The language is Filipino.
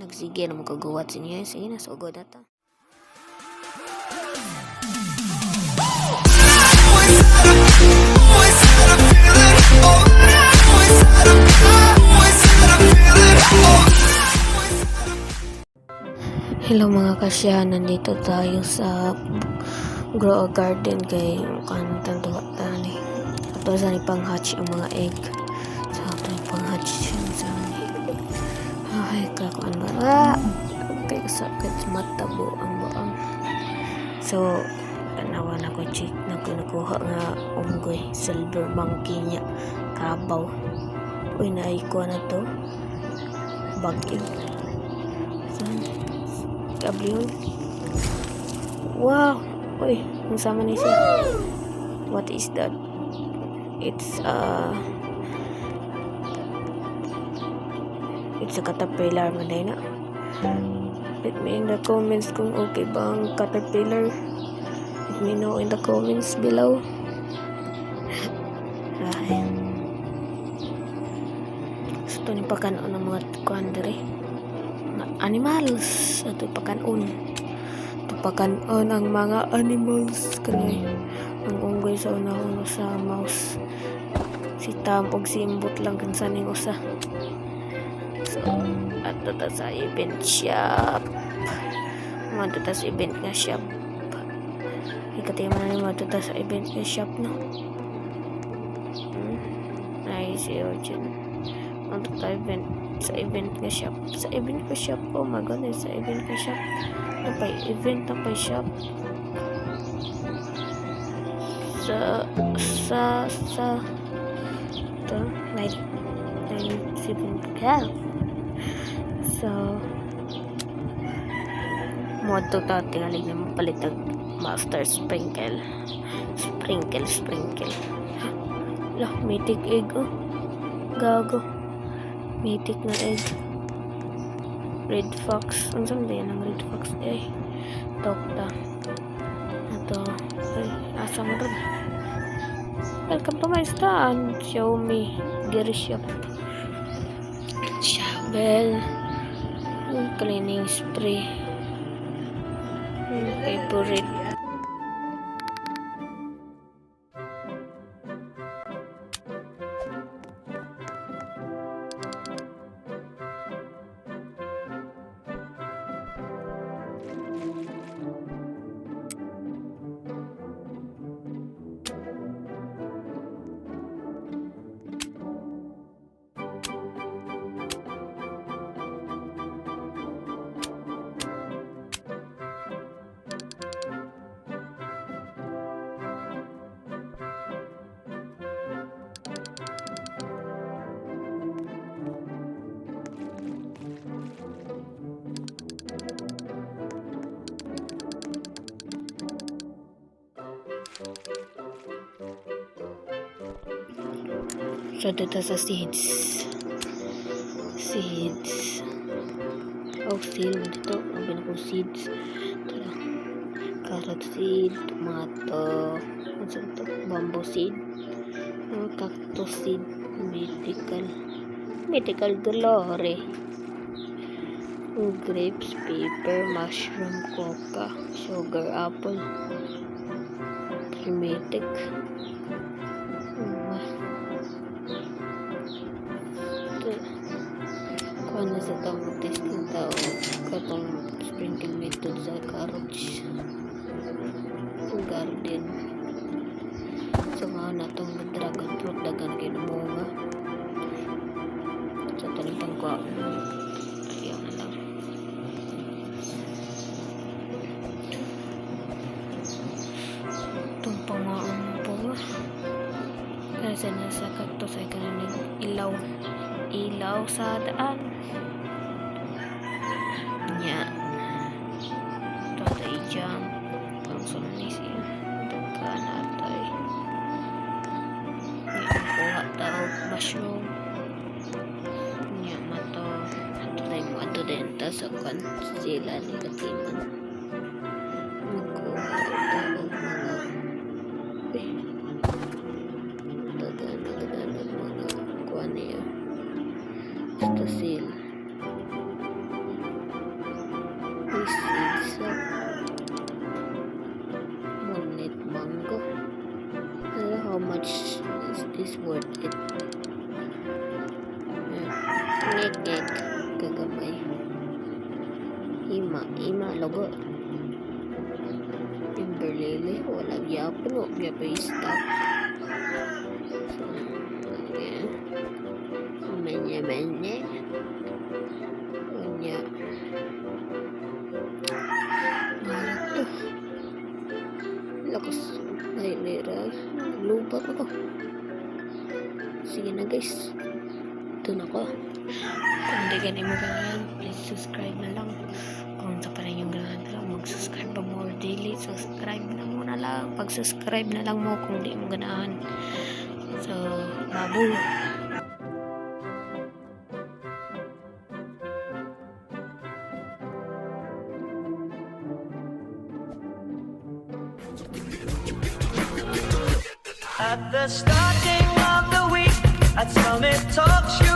Nagsige na magkagawa sa inyo. Sige na, sugod na to. Hello mga kasya, nandito tayo sa grow a garden kay kanang tuwa ni. Ato sa ni pang-hatch ang mga egg. So ato ni pang-hatch sa ay kakuan ba? Kay sakit mata bu ang baang. So tanawan ako check na nakuha nga unggoy silver monkey niya kabaw. Uy naiko na to. Bag-egg. Kabliyon. Wow! Uy, nasama ni siya. What is that? It's a caterpillar, manday na. Let me in the comments kung okay ba ang caterpillar. Let me know in the comments below. Ay. Gusto ni pakano ng mga kuandere. Animals ato pakanon ang mga animals kanay ang unggoy sa una sa mouse si Tam og si Imbot lang kan saning usa. So ato ta sa event shop madto ta sa event nga shop ikatiman na madto ta sa event nga shop no. Nice yun madto ta sa event nga shop. Oh my goodness, sa event nga shop. Napay event napay shop. Sa to night 7 ka. So moto ta tingali na mapalit ang master sprinkle. Lah, mythic egg oh. Gago. Mythic na egg. Red fox. Ang saan ba yan ang red fox? Tokta. Ito. Ay, asa mo rin. Welcome to my stand. Xiaomi Gear Shop. Shovel. Cleaning spray. Favorite. So dito sa seeds seed dito ang pinakong seeds tara carrot seed, tomato bamboo seed, cactus seed, mythical glory, grapes, pepper, mushroom, coca, sugar apple, mythic kung ano sa tao testing tao katong sprinkle method sa carrots garden so mga natong dragon fruit dagan kinumunga sa talipang ko ayaw na lang itong pangaan po kasi nasa cactus ay kanilang ilaw sa daan nya tatay jam ang sunisi dagkan atay kuha tao mushroom nya mato atay mo ato din ta sa kan sila ni katiman magkuha tao mga mga kuha niya ito sila seeds. Moonlit mango. I don't know how much is this worth it. Egg. Kagamay. Ima logo. Timberlily. Walang yapon. Huwag niya pa i-stop. Manya. Unya. Marat to. Lakas. Lera. Lupat ako. Sige na guys. Ito na ko. Kung di ganun mo ganyan, please subscribe na lang. Kung sa pa rin yung ganahan na lang, mag-subscribe pa more daily. Subscribe na muna lang. Pag-subscribe na lang mo kung di mo ganahan. So, babu. At the starting of the week, at Summit Talks, you